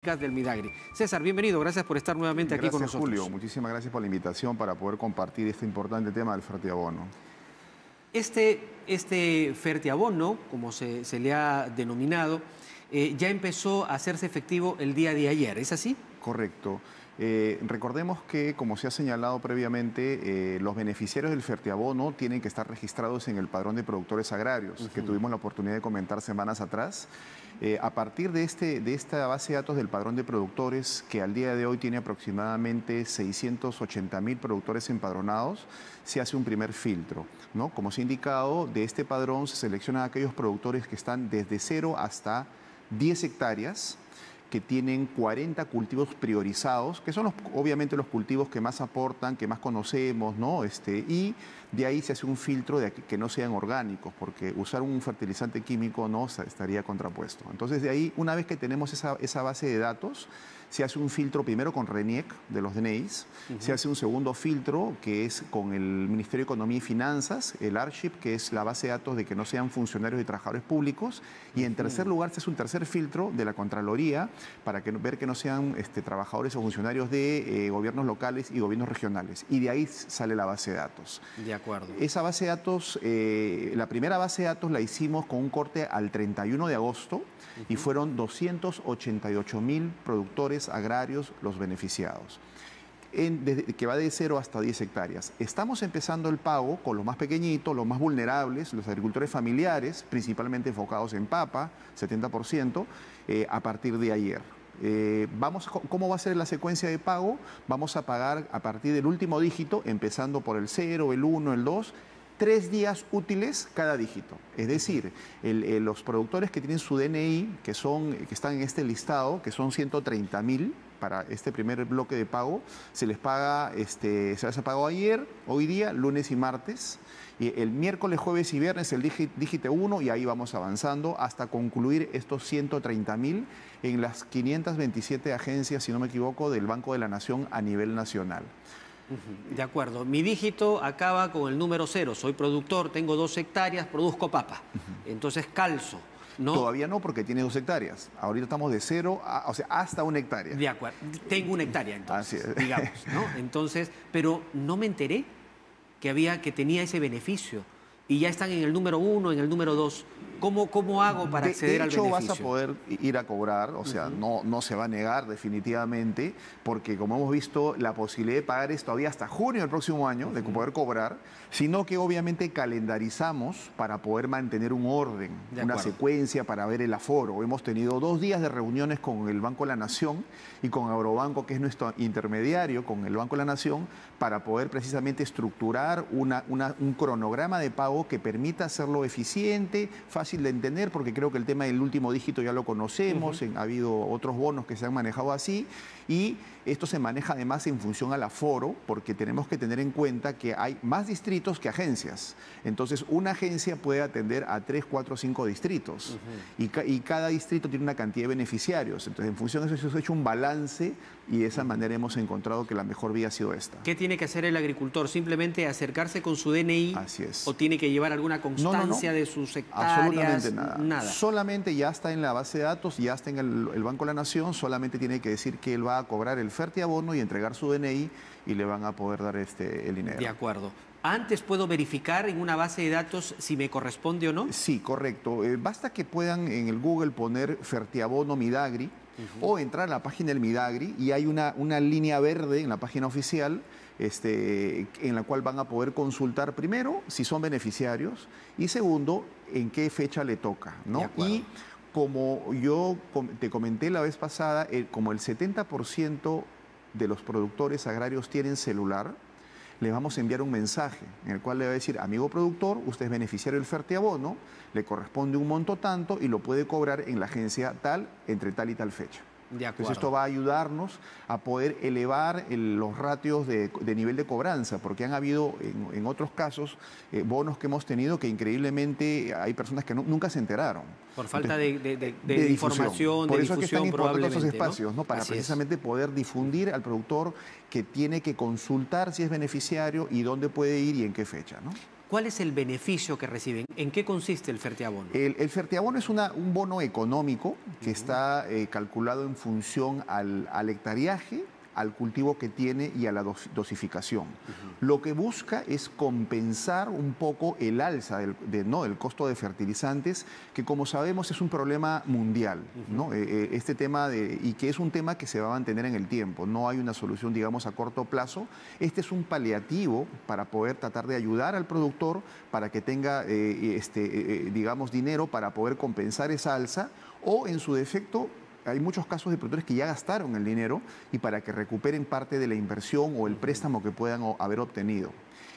Del Midagri. César, bienvenido, gracias por estar nuevamente aquí con nosotros. Julio, muchísimas gracias por la invitación para poder compartir este importante tema del Fertiabono. Este Fertiabono, como se le ha denominado, ya empezó a hacerse efectivo el día de ayer, ¿es así? Correcto. Recordemos que, como se ha señalado previamente, los beneficiarios del Fertiabono tienen que estar registrados en el Padrón de Productores Agrarios, que tuvimos la oportunidad de comentar semanas atrás. A partir de esta base de datos del Padrón de Productores, que al día de hoy tiene aproximadamente 680.000 productores empadronados, se hace un primer filtro, ¿no? Como se ha indicado, de este padrón se seleccionan aquellos productores que están desde 0 hasta 10 hectáreas, que tienen 40 cultivos priorizados, que son obviamente los cultivos que más aportan, que más conocemos, ¿no? Y de ahí se hace un filtro de que no sean orgánicos, porque usar un fertilizante químico no estaría contrapuesto. Entonces, de ahí, una vez que tenemos esa base de datos, se hace un filtro primero con RENIEC de los DNIs, se hace un segundo filtro que es con el Ministerio de Economía y Finanzas, el ARSHIP, que es la base de datos de que no sean funcionarios y trabajadores públicos, y en tercer lugar se hace un tercer filtro de la Contraloría para ver que no sean trabajadores o funcionarios de gobiernos locales y gobiernos regionales. Y de ahí sale la base de datos. De acuerdo. Esa base de datos, la primera base de datos la hicimos con un corte al 31 de agosto y fueron 288.000 productores agrarios los beneficiados, que va de 0 hasta 10 hectáreas. Estamos empezando el pago con los más pequeñitos, los más vulnerables, los agricultores familiares, principalmente enfocados en papa, 70%, a partir de ayer. ¿Cómo va a ser la secuencia de pago? Vamos a pagar a partir del último dígito, empezando por el 0, el 1, el 2, 3 días útiles cada dígito. Es decir, los productores que tienen su DNI, que están en este listado, que son 130.000 para este primer bloque de pago, se les ha pagado ayer, hoy día, lunes y martes. Y el miércoles, jueves y viernes el dígito 1 y ahí vamos avanzando hasta concluir estos 130.000 en las 527 agencias, si no me equivoco, del Banco de la Nación a nivel nacional. De acuerdo. Mi dígito acaba con el número 0. Soy productor, tengo 2 hectáreas, produzco papa. Entonces calzo, ¿no? Todavía no, porque tiene 2 hectáreas. Ahorita estamos de 0 hasta 1 hectárea. De acuerdo. Tengo 1 hectárea, entonces, así es. digamos, ¿no? Entonces, pero no me enteré que tenía ese beneficio. Y ya están en el número 1, en el número 2. ¿Cómo hago para acceder al beneficio? De hecho, vas a poder ir a cobrar, o sea, no se va a negar definitivamente, porque como hemos visto, la posibilidad de pagar es todavía hasta junio del próximo año, de poder cobrar, sino que obviamente calendarizamos para poder mantener un orden, una secuencia para ver el aforo. Hemos tenido 2 días de reuniones con el Banco de la Nación y con Agrobanco, que es nuestro intermediario con el Banco de la Nación, para poder precisamente estructurar un cronograma de pago que permita hacerlo eficiente, fácil de entender, porque creo que el tema del último dígito ya lo conocemos, ha habido otros bonos que se han manejado así, y esto se maneja además en función al aforo, porque tenemos que tener en cuenta que hay más distritos que agencias. Entonces, una agencia puede atender a 3, 4, 5 distritos, y cada distrito tiene una cantidad de beneficiarios. Entonces, en función de eso se ha hecho un balance, y de esa manera hemos encontrado que la mejor vía ha sido esta. ¿Qué tiene que hacer el agricultor? ¿Simplemente acercarse con su DNI? Así es. ¿O tiene que llevar alguna constancia de sus hectáreas? Absolutamente nada. Solamente ya está en la base de datos, ya está en el Banco de la Nación, solamente tiene que decir que él va a cobrar el Fertiabono y entregar su DNI y le van a poder dar el dinero. De acuerdo. ¿Antes puedo verificar en una base de datos si me corresponde o no? Sí, correcto. Basta que puedan en el Google poner Fertiabono Midagri o entrar a la página del Midagri y hay una línea verde en la página oficial en la cual van a poder consultar primero si son beneficiarios y segundo en qué fecha le toca, ¿no? Y como yo te comenté la vez pasada, como el 70% de los productores agrarios tienen celular, le vamos a enviar un mensaje en el cual le va a decir, amigo productor, usted es beneficiario del Fertiabono, le corresponde un monto tanto y lo puede cobrar en la agencia tal, entre tal y tal fecha. De acuerdo. Entonces esto va a ayudarnos a poder elevar los ratios de nivel de cobranza, porque han habido en otros casos bonos que hemos tenido que increíblemente hay personas que nunca se enteraron. Por falta de información, Por de eso difusión, es que es tan importante estos espacios, ¿no? Para Así precisamente poder difundir al productor que tiene que consultar si es beneficiario y dónde puede ir y en qué fecha, ¿no? ¿Cuál es el beneficio que reciben? ¿En qué consiste el Fertiabono? El Fertiabono es un bono económico que está calculado en función al hectareaje, al cultivo que tiene y a la dosificación. Lo que busca es compensar un poco el alza del costo de fertilizantes, que como sabemos es un problema mundial, ¿no? Este tema y que es un tema que se va a mantener en el tiempo. No hay una solución, digamos, a corto plazo. Este es un paliativo para poder tratar de ayudar al productor para que tenga, digamos, dinero para poder compensar esa alza, o en su defecto hay muchos casos de productores que ya gastaron el dinero y para que recuperen parte de la inversión o el préstamo que puedan haber obtenido.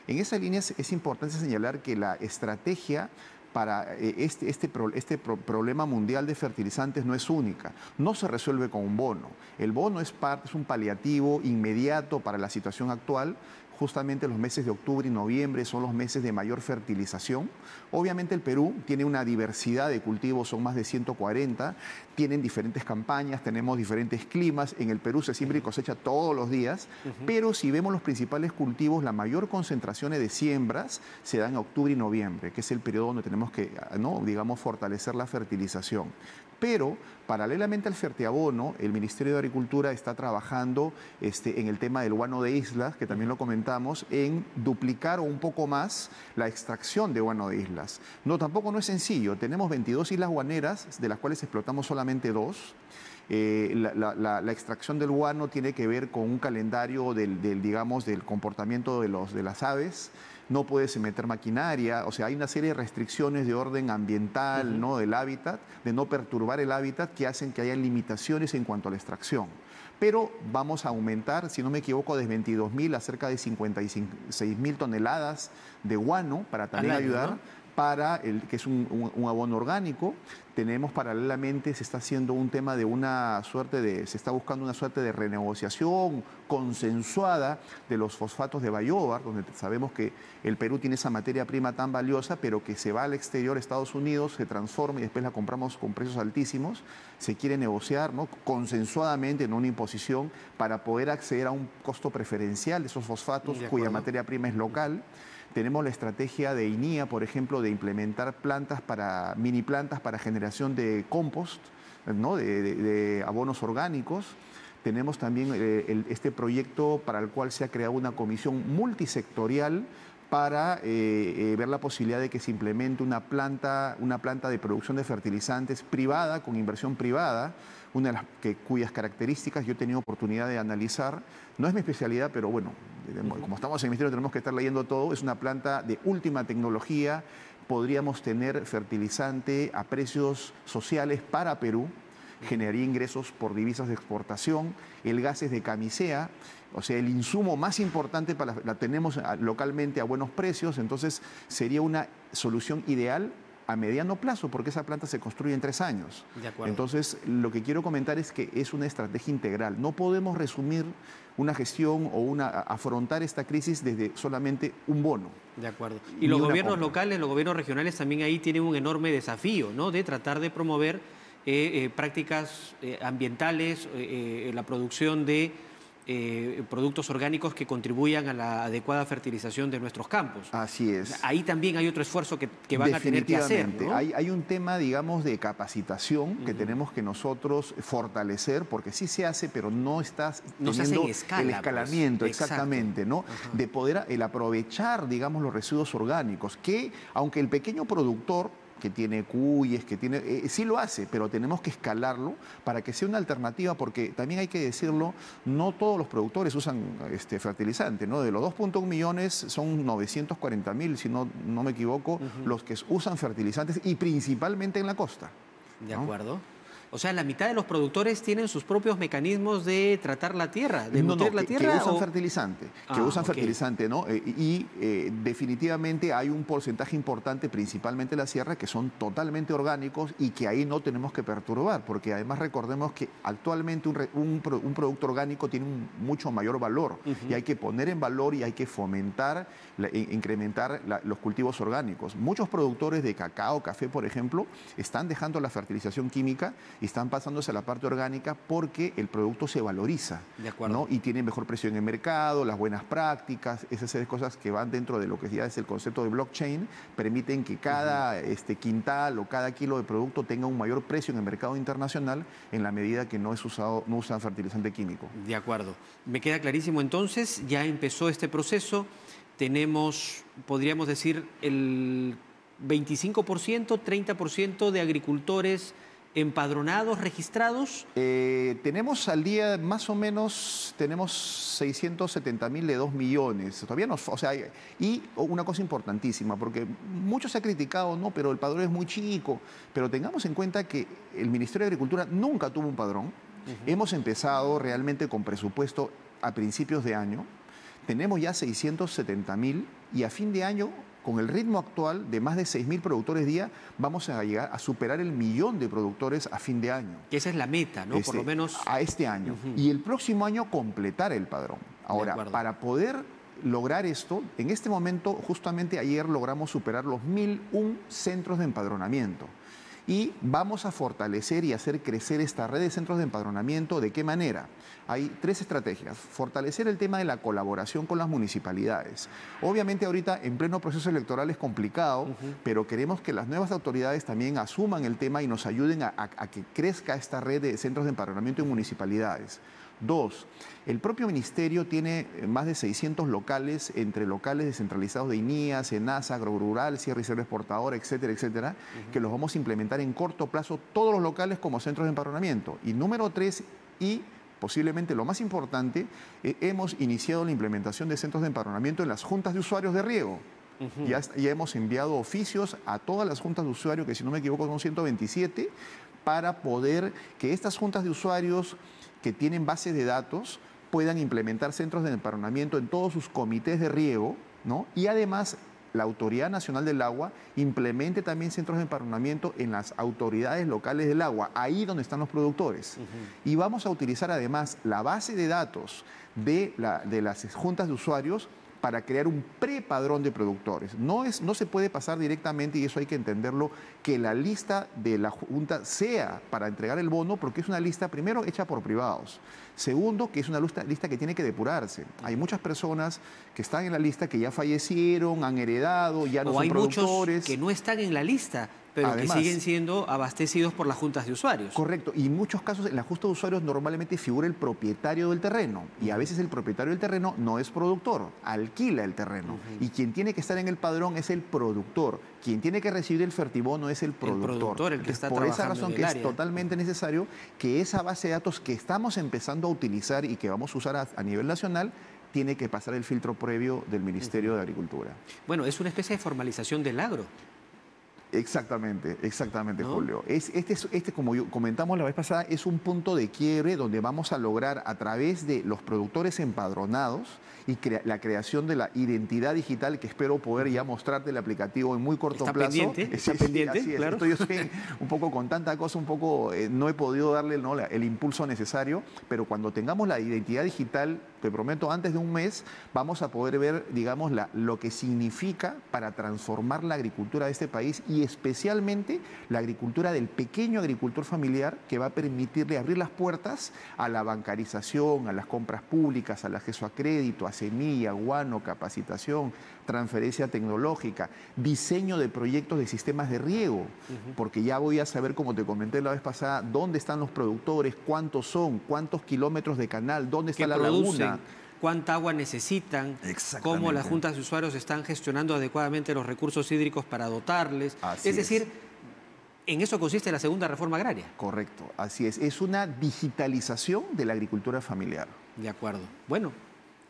En esa línea es importante señalar que la estrategia para este problema mundial de fertilizantes no es única, no se resuelve con un bono. El bono es un paliativo inmediato para la situación actual. Justamente los meses de octubre y noviembre son los meses de mayor fertilización. Obviamente el Perú tiene una diversidad de cultivos, son más de 140, tienen diferentes campañas, tenemos diferentes climas. En el Perú se siembra y cosecha todos los días, pero si vemos los principales cultivos, la mayor concentración de siembras se da en octubre y noviembre, que es el periodo donde tenemos que, ¿no?, digamos, fortalecer la fertilización. Pero, paralelamente al Fertiabono, el Ministerio de Agricultura está trabajando en el tema del guano de islas, que también lo comentamos, en duplicar o un poco más la extracción de guano de islas. No, tampoco no es sencillo. Tenemos 22 islas guaneras, de las cuales explotamos solamente 2. La extracción del guano tiene que ver con un calendario digamos, del comportamiento de las aves. No puedes meter maquinaria, o sea, hay una serie de restricciones de orden ambiental, ¿no?, del hábitat, de no perturbar el hábitat, que hacen que haya limitaciones en cuanto a la extracción. Pero vamos a aumentar, si no me equivoco, de 22.000 a cerca de 56.000 toneladas de guano para también ayudar, ¿no?, para que es un abono orgánico. Tenemos paralelamente, se está haciendo un tema de se está buscando una suerte de renegociación consensuada de los fosfatos de Bayobar, donde sabemos que el Perú tiene esa materia prima tan valiosa, pero que se va al exterior, Estados Unidos, se transforma y después la compramos con precios altísimos. Se quiere negociar, ¿no?, consensuadamente, en una imposición, para poder acceder a un costo preferencial de esos fosfatos, cuya materia prima es local. Tenemos la estrategia de INIA, por ejemplo, de implementar mini plantas para generación de compost, ¿no?, de abonos orgánicos. Tenemos también este proyecto para el cual se ha creado una comisión multisectorial para ver la posibilidad de que se implemente una planta de producción de fertilizantes privada, con inversión privada, cuyas características yo he tenido oportunidad de analizar. No es mi especialidad, pero bueno, como estamos en el Ministerio tenemos que estar leyendo todo. Es una planta de última tecnología. Podríamos tener fertilizante a precios sociales para Perú, generaría ingresos por divisas de exportación. El gas es de camisea, o sea, el insumo más importante la tenemos localmente a buenos precios, entonces sería una solución ideal a mediano plazo, porque esa planta se construye en 3 años. De acuerdo. Entonces, lo que quiero comentar es que es una estrategia integral. No podemos resumir una gestión o afrontar esta crisis desde solamente un bono. De acuerdo. Y los gobiernos locales, los gobiernos regionales también ahí tienen un enorme desafío, ¿no?, de tratar de promover prácticas ambientales, la producción de productos orgánicos que contribuyan a la adecuada fertilización de nuestros campos. Así es. Ahí también hay otro esfuerzo que van a tener que hacer, ¿no? Hay un tema, digamos, de capacitación que tenemos que nosotros fortalecer, porque sí se hace, pero no estás teniendo el escalamiento, pues. Exactamente, ¿no? De poder aprovechar, digamos, los residuos orgánicos, que aunque el pequeño productor que tiene cuyes, sí lo hace, pero tenemos que escalarlo para que sea una alternativa, porque también hay que decirlo, no todos los productores usan fertilizante, ¿no? De los 2.1 millones son 940.000, si no me equivoco, los que usan fertilizantes, y principalmente en la costa. De acuerdo. O sea, la mitad de los productores tienen sus propios mecanismos de tratar la tierra, de nutrir la tierra. Que usan fertilizante, fertilizante, ¿no? Definitivamente hay un porcentaje importante, principalmente en la sierra, que son totalmente orgánicos y que ahí no tenemos que perturbar, porque además recordemos que actualmente un producto orgánico tiene un mucho mayor valor y hay que poner en valor y hay que fomentar, incrementar los cultivos orgánicos. Muchos productores de cacao, café, por ejemplo, están dejando la fertilización química y están pasándose a la parte orgánica porque el producto se valoriza. De acuerdo. ¿No? Y tiene mejor precio en el mercado, las buenas prácticas, esas cosas que van dentro de lo que ya es el concepto de blockchain, permiten que cada quintal o cada kilo de producto tenga un mayor precio en el mercado internacional en la medida que no usan fertilizante químico. De acuerdo. Me queda clarísimo entonces, ya empezó este proceso, tenemos, podríamos decir, el 25%, 30% de agricultores empadronados, registrados. Tenemos al día más o menos, tenemos 670.000 de 2 millones. Todavía no, o sea, y una cosa importantísima, porque mucho se ha criticado, no, pero el padrón es muy chico. Pero tengamos en cuenta que el Ministerio de Agricultura nunca tuvo un padrón. Hemos empezado realmente con presupuesto a principios de año. Tenemos ya 670.000 y a fin de año, con el ritmo actual de más de 6.000 productores día, vamos a llegar a superar el 1.000.000 de productores a fin de año. Que esa es la meta, ¿no? Por lo menos... A este año. Y el próximo año completar el padrón. Ahora, para poder lograr esto, en este momento, justamente ayer logramos superar los 1.001 centros de empadronamiento. Y vamos a fortalecer y hacer crecer esta red de centros de empadronamiento. ¿De qué manera? Hay 3 estrategias. Fortalecer el tema de la colaboración con las municipalidades. Obviamente ahorita en pleno proceso electoral es complicado, pero queremos que las nuevas autoridades también asuman el tema y nos ayuden a que crezca esta red de centros de empadronamiento en municipalidades. 2, el propio ministerio tiene más de 600 locales, entre locales descentralizados de INIA, SENASA, Agrorural, Sierra y Selva Exportadora, etcétera, etcétera, que los vamos a implementar en corto plazo todos los locales como centros de empadronamiento. Y número 3, y posiblemente lo más importante, hemos iniciado la implementación de centros de empadronamiento en las juntas de usuarios de riego. Ya hemos enviado oficios a todas las juntas de usuarios, que si no me equivoco son 127, para poder que estas juntas de usuarios que tienen bases de datos puedan implementar centros de empadronamiento en todos sus comités de riego, ¿no? Y además la Autoridad Nacional del Agua implemente también centros de empadronamiento en las autoridades locales del agua, ahí donde están los productores. Y vamos a utilizar además la base de datos de las juntas de usuarios para crear un prepadrón de productores. No se puede pasar directamente, y eso hay que entenderlo, que la lista de la Junta sea para entregar el bono, porque es una lista, primero, hecha por privados. Segundo, que es una lista que tiene que depurarse. Hay muchas personas que están en la lista que ya fallecieron, han heredado, ya no son productores. Hay muchos que no están en la lista, pero además, que siguen siendo abastecidos por las juntas de usuarios. Correcto. Y en muchos casos en la junta de usuarios normalmente figura el propietario del terreno. Y a veces el propietario del terreno no es productor, alquila el terreno. Y quien tiene que estar en el padrón es el productor. Quien tiene que recibir el fertibono es el productor. El productor, el que está por esa trabajando razón en que el es área. totalmente necesario que esa base de datos que estamos empezando a utilizar y que vamos a usar a nivel nacional tiene que pasar el filtro previo del Ministerio de Agricultura. Bueno, es una especie de formalización del agro. Exactamente, ¿No? Julio. Como comentamos la vez pasada, es un punto de quiebre donde vamos a lograr a través de los productores empadronados y la creación de la identidad digital, que espero poder ya mostrarte el aplicativo en muy corto plazo. Está pendiente, así es. Claro. Yo estoy un poco con tanta cosa, no he podido darle el impulso necesario, pero cuando tengamos la identidad digital, te prometo, antes de un mes, vamos a poder ver, digamos, lo que significa para transformar la agricultura de este país y especialmente la agricultura del pequeño agricultor familiar, que va a permitirle abrir las puertas a la bancarización, a las compras públicas, al acceso a crédito, a semilla, guano, capacitación, transferencia tecnológica, diseño de proyectos de sistemas de riego, porque ya voy a saber, como te comenté la vez pasada, dónde están los productores, cuántos son, cuántos kilómetros de canal, dónde está la laguna. Cuánta agua necesitan, cómo las juntas de usuarios están gestionando adecuadamente los recursos hídricos para dotarles. Es decir, en eso consiste la segunda reforma agraria. Correcto, así es. Es una digitalización de la agricultura familiar. De acuerdo. Bueno,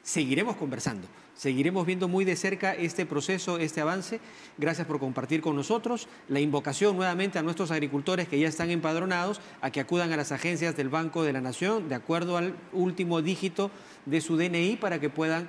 seguiremos conversando. Seguiremos viendo muy de cerca este proceso, este avance. Gracias por compartir con nosotros. La invocación nuevamente a nuestros agricultores que ya están empadronados a que acudan a las agencias del Banco de la Nación de acuerdo al último dígito de su DNI para que puedan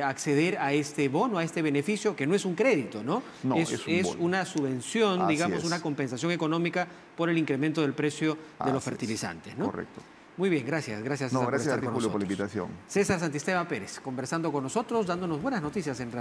acceder a este bono, a este beneficio, que no es un crédito, ¿no? No, es una subvención, digamos, una compensación económica por el incremento del precio de los fertilizantes, ¿no? Correcto. Muy bien, gracias por estar con nosotros. Gracias a ti, Julio, por la invitación. César Santisteban Pérez, conversando con nosotros, dándonos buenas noticias en